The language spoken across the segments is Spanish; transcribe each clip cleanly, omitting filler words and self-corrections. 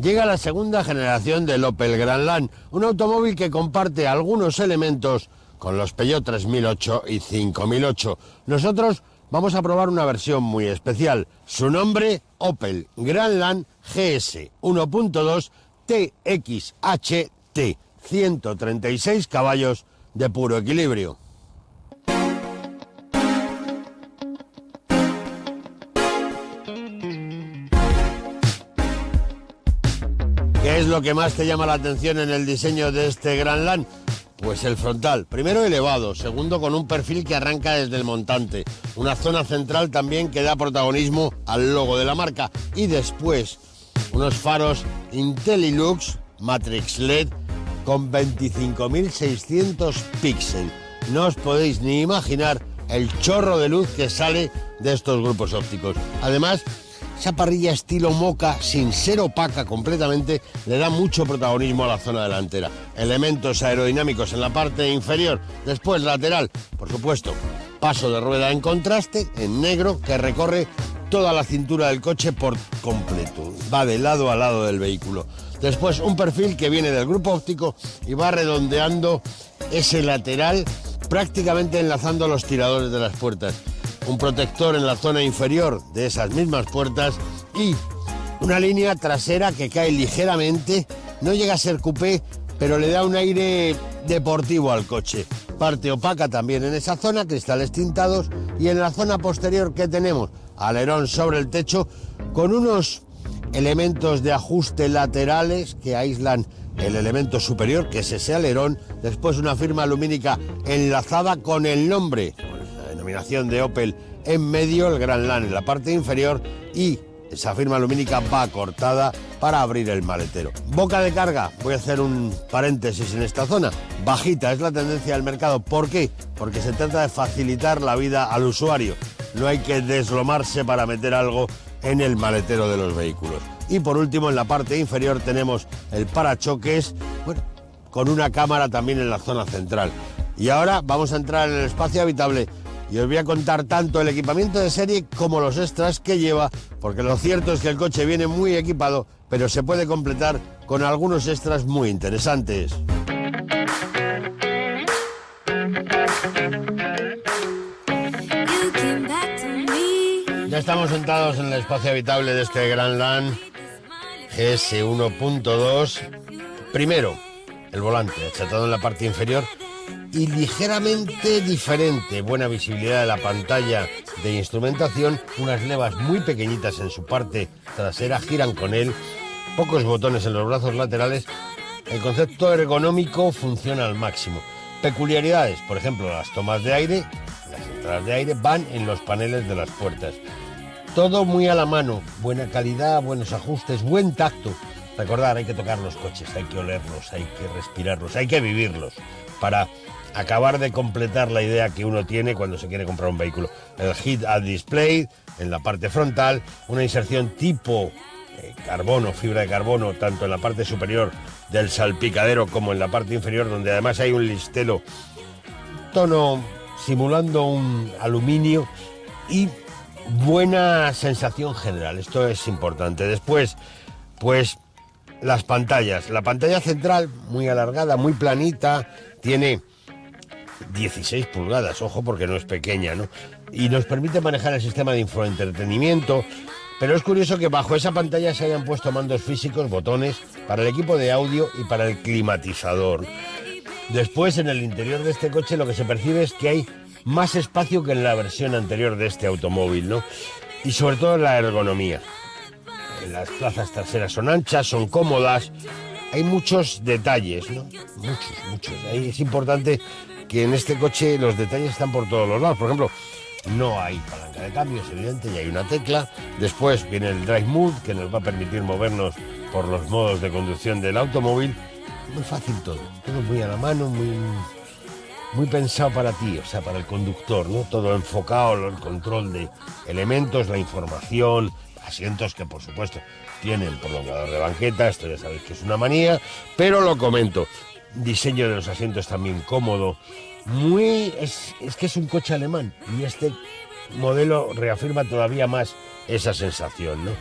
llega la segunda generación del Opel Grandland, un automóvil que comparte algunos elementos con los Peugeot 3008 y 5008. Nosotros vamos a probar una versión muy especial. Su nombre, Opel Grandland GS 1.2 TXHT, 136 caballos de puro equilibrio. ¿Qué es lo que más te llama la atención en el diseño de este Grandland? Pues el frontal, primero elevado, segundo con un perfil que arranca desde el montante, una zona central también que da protagonismo al logo de la marca y después unos faros IntelliLux Matrix LED con 25.600 píxeles. No os podéis ni imaginar el chorro de luz que sale de estos grupos ópticos. Además, esa parrilla estilo Mocha, sin ser opaca completamente, le da mucho protagonismo a la zona delantera. Elementos aerodinámicos en la parte inferior, después lateral, por supuesto, paso de rueda en contraste, en negro, que recorre toda la cintura del coche por completo. Va de lado a lado del vehículo. Después un perfil que viene del grupo óptico y va redondeando ese lateral, prácticamente enlazando los tiradores de las puertas. Un protector en la zona inferior de esas mismas puertas y una línea trasera que cae ligeramente, no llega a ser coupé, pero le da un aire deportivo al coche. Parte opaca también en esa zona, cristales tintados, y en la zona posterior que tenemos, alerón sobre el techo con unos elementos de ajuste laterales que aíslan el elemento superior, que es ese alerón, después una firma lumínica enlazada con el nombre, denominación de Opel en medio, el Grandland en la parte inferior y esa firma lumínica va cortada para abrir el maletero. Boca de carga, voy a hacer un paréntesis en esta zona, bajita, es la tendencia del mercado. ¿Por qué? Porque se trata de facilitar la vida al usuario. No hay que deslomarse para meter algo en el maletero de los vehículos. Y por último, en la parte inferior tenemos el parachoques, bueno, con una cámara también en la zona central. Y ahora vamos a entrar en el espacio habitable y os voy a contar tanto el equipamiento de serie como los extras que lleva, porque lo cierto es que el coche viene muy equipado, pero se puede completar con algunos extras muy interesantes. Ya estamos sentados en el espacio habitable de este Grandland GS 1.2. Primero, el volante achatado en la parte inferior y ligeramente diferente, buena visibilidad de la pantalla de instrumentación, unas levas muy pequeñitas en su parte trasera, giran con él, pocos botones en los brazos laterales, el concepto ergonómico funciona al máximo. Peculiaridades, por ejemplo, las tomas de aire, las entradas de aire van en los paneles de las puertas. Todo muy a la mano, buena calidad, buenos ajustes, buen tacto. Recordar, hay que tocar los coches, hay que olerlos, hay que respirarlos, hay que vivirlos para acabar de completar la idea que uno tiene cuando se quiere comprar un vehículo. El head-up display en la parte frontal, una inserción tipo carbono, fibra de carbono, tanto en la parte superior del salpicadero como en la parte inferior, donde además hay un listelo, tono simulando un aluminio y buena sensación general. Esto es importante. Después, pues las pantallas. La pantalla central, muy alargada, muy planita, tiene 16 pulgadas, ojo, porque no es pequeña, ¿no? Y nos permite manejar el sistema de infoentretenimiento, pero es curioso que bajo esa pantalla se hayan puesto mandos físicos, botones, para el equipo de audio y para el climatizador. Después, en el interior de este coche, lo que se percibe es que hay más espacio que en la versión anterior de este automóvil, ¿no? Y sobre todo la ergonomía. Las plazas traseras son anchas, son cómodas, hay muchos detalles, ¿no? Muchos. Ahí es importante que en este coche los detalles están por todos los lados. Por ejemplo, no hay palanca de cambio, es evidente, y hay una tecla. Después viene el Drive Mode, que nos va a permitir movernos por los modos de conducción del automóvil. Muy fácil todo muy a la mano, muy pensado para ti, o sea, para el conductor, ¿no? Todo enfocado, el control de elementos, la información, asientos que por supuesto tienen prolongador de banqueta, esto ya sabéis que es una manía, pero lo comento. Diseño de los asientos también cómodo, es que es un coche alemán y este modelo reafirma todavía más esa sensación, ¿no?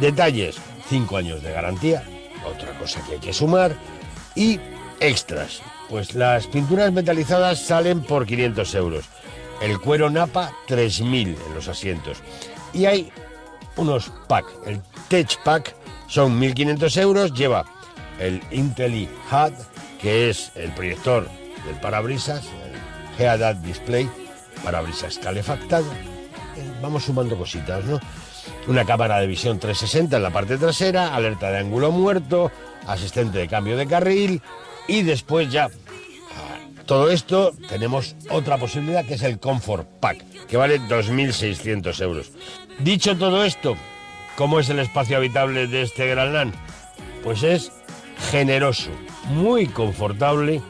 Detalles, 5 años de garantía, otra cosa que hay que sumar, y extras. Pues las pinturas metalizadas salen por 500 euros, el cuero Napa 3.000 en los asientos, y hay unos pack, el Tech Pack son 1.500 euros, lleva el Intelli HUD, que es el proyector del parabrisas, el Head-Up Display, parabrisas calefactado. Vamos sumando cositas, ¿no? Una cámara de visión 360 en la parte trasera, alerta de ángulo muerto, asistente de cambio de carril, y después ya todo esto tenemos otra posibilidad, que es el Comfort Pack, que vale 2.600 euros. Dicho todo esto, ¿cómo es el espacio habitable de este Grand Land? Pues es generoso, muy confortable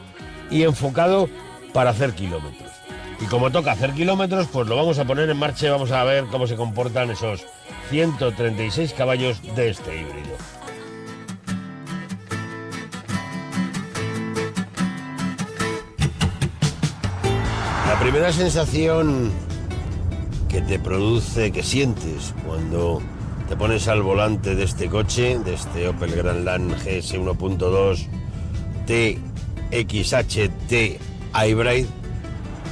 y enfocado para hacer kilómetros. Y como toca hacer kilómetros, pues lo vamos a poner en marcha y vamos a ver cómo se comportan esos 136 caballos de este híbrido. La primera sensación que te produce, que sientes cuando te pones al volante de este coche, de este Opel Grand Land GS 1.2 TXHT Hybrid,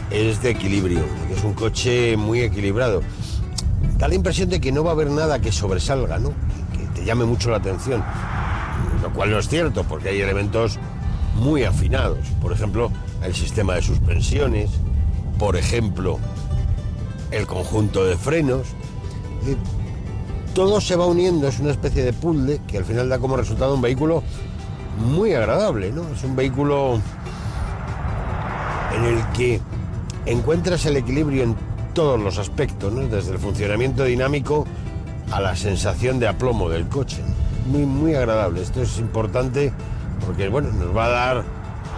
es de equilibrio, que es un coche muy equilibrado. Da la impresión de que no va a haber nada que sobresalga, ¿no? Que te llame mucho la atención, lo cual no es cierto, porque hay elementos muy afinados. Por ejemplo, el sistema de suspensiones, por ejemplo, el conjunto de frenos. Todo se va uniendo, es una especie de puzzle que al final da como resultado un vehículo muy agradable, ¿no? Es un vehículo en el que encuentras el equilibrio en todos los aspectos, ¿no? Desde el funcionamiento dinámico a la sensación de aplomo del coche. Muy, muy agradable. Esto es importante porque, bueno, nos va a dar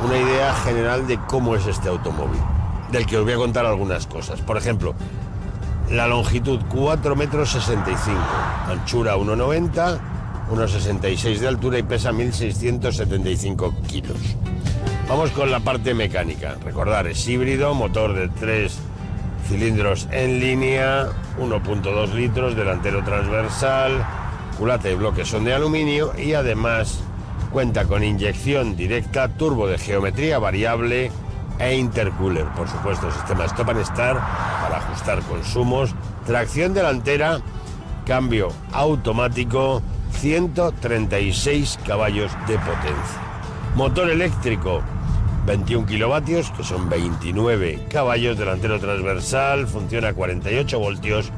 una idea general de cómo es este automóvil, del que os voy a contar algunas cosas. Por ejemplo, la longitud 4,65 metros, anchura 1,90, 1,66 de altura y pesa 1.675 kilos. Vamos con la parte mecánica. Recordar, es híbrido, motor de 3 cilindros en línea, 1.2 litros, delantero transversal, culata y bloques son de aluminio y además cuenta con inyección directa, turbo de geometría variable e intercooler. Por supuesto, sistema Stop and Start para ajustar consumos, tracción delantera, cambio automático, 136 caballos de potencia. Motor eléctrico, 21 kilovatios, que son 29 caballos, delantero transversal, funciona a 48 voltios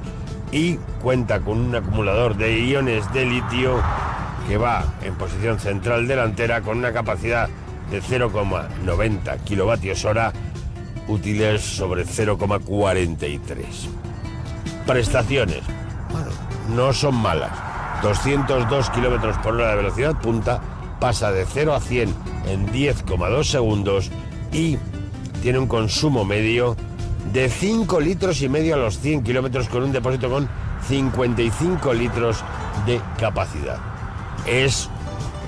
y cuenta con un acumulador de iones de litio que va en posición central delantera con una capacidad de 0,90 kilovatios hora, útiles sobre 0,43. Prestaciones, bueno, no son malas. 202 kilómetros por hora de velocidad punta, pasa de 0 a 100 en 10,2 segundos y tiene un consumo medio de 5,5 litros a los 100 kilómetros con un depósito con 55 litros de capacidad. Es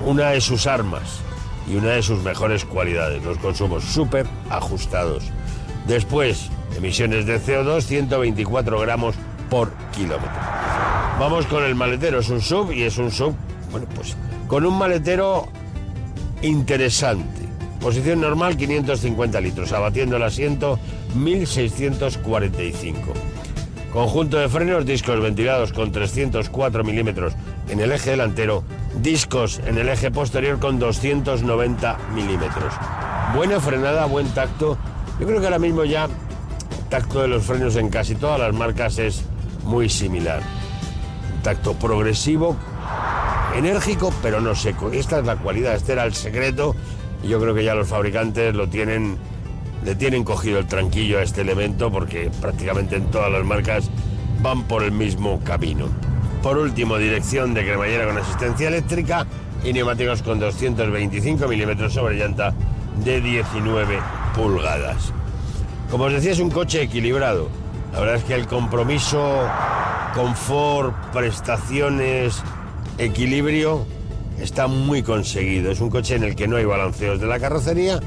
una de sus armas y una de sus mejores cualidades, los consumos súper ajustados. Después, emisiones de CO2, 124 gramos por kilómetro. Vamos con el maletero, es un SUV y es un SUV, bueno, pues con un maletero interesante. Posición normal, 550 litros, abatiendo el asiento, 1.645. Conjunto de frenos, discos ventilados con 304 milímetros en el eje delantero, discos en el eje posterior con 290 milímetros. Buena frenada, buen tacto. Yo creo que ahora mismo ya el tacto de los frenos en casi todas las marcas es muy similar. Tacto progresivo, enérgico, pero no seco. Esta es la cualidad, este era el secreto y yo creo que ya los fabricantes le tienen cogido el tranquillo a este elemento porque prácticamente en todas las marcas van por el mismo camino. Por último, dirección de cremallera con asistencia eléctrica y neumáticos con 225 milímetros sobre llanta de 19 pulgadas. Como os decía, es un coche equilibrado. La verdad es que el compromiso, confort, prestaciones, equilibrio está muy conseguido. Es un coche en el que no hay balanceos de la carrocería,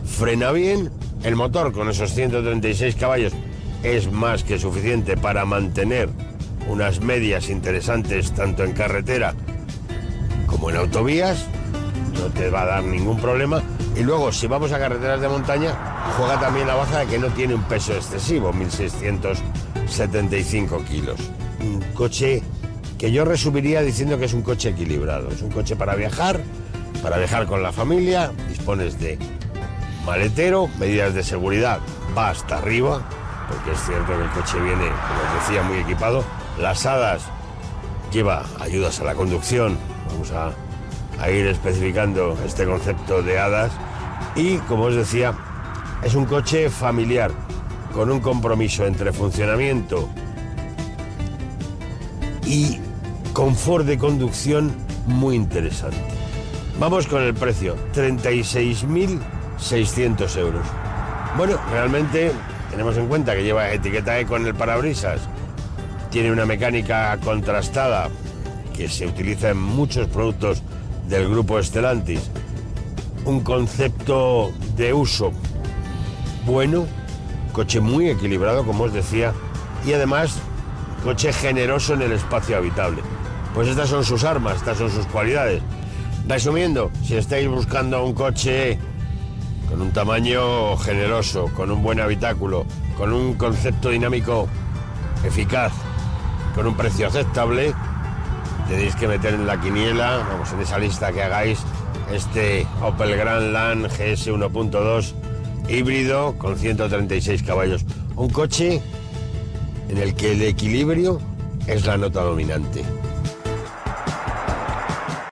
frena bien, el motor con esos 136 caballos es más que suficiente para mantener unas medias interesantes tanto en carretera como en autovías, no te va a dar ningún problema. Y luego, si vamos a carreteras de montaña, juega también la baza de que no tiene un peso excesivo, 1.675 kilos. Un coche que yo resumiría diciendo que es un coche equilibrado. Es un coche para viajar con la familia, dispones de maletero, medidas de seguridad, va hasta arriba, porque es cierto que el coche viene, como os decía, muy equipado. Las hadas lleva ayudas a la conducción, vamos a ir especificando este concepto de hadas. Y, como os decía, es un coche familiar, con un compromiso entre funcionamiento y confort de conducción muy interesante. Vamos con el precio, 36.600 euros. Bueno, realmente tenemos en cuenta que lleva etiqueta eco en el parabrisas, tiene una mecánica contrastada que se utiliza en muchos productos del grupo Stellantis, un concepto de uso bueno, coche muy equilibrado, como os decía, y además coche generoso en el espacio habitable. Pues estas son sus armas, estas son sus cualidades. Resumiendo, si estáis buscando un coche con un tamaño generoso, con un buen habitáculo, con un concepto dinámico eficaz, con un precio aceptable, tenéis que meter en la quiniela, vamos, en esa lista que hagáis, este Opel Grandland GS 1.2 híbrido con 136 caballos. Un coche en el que el equilibrio es la nota dominante.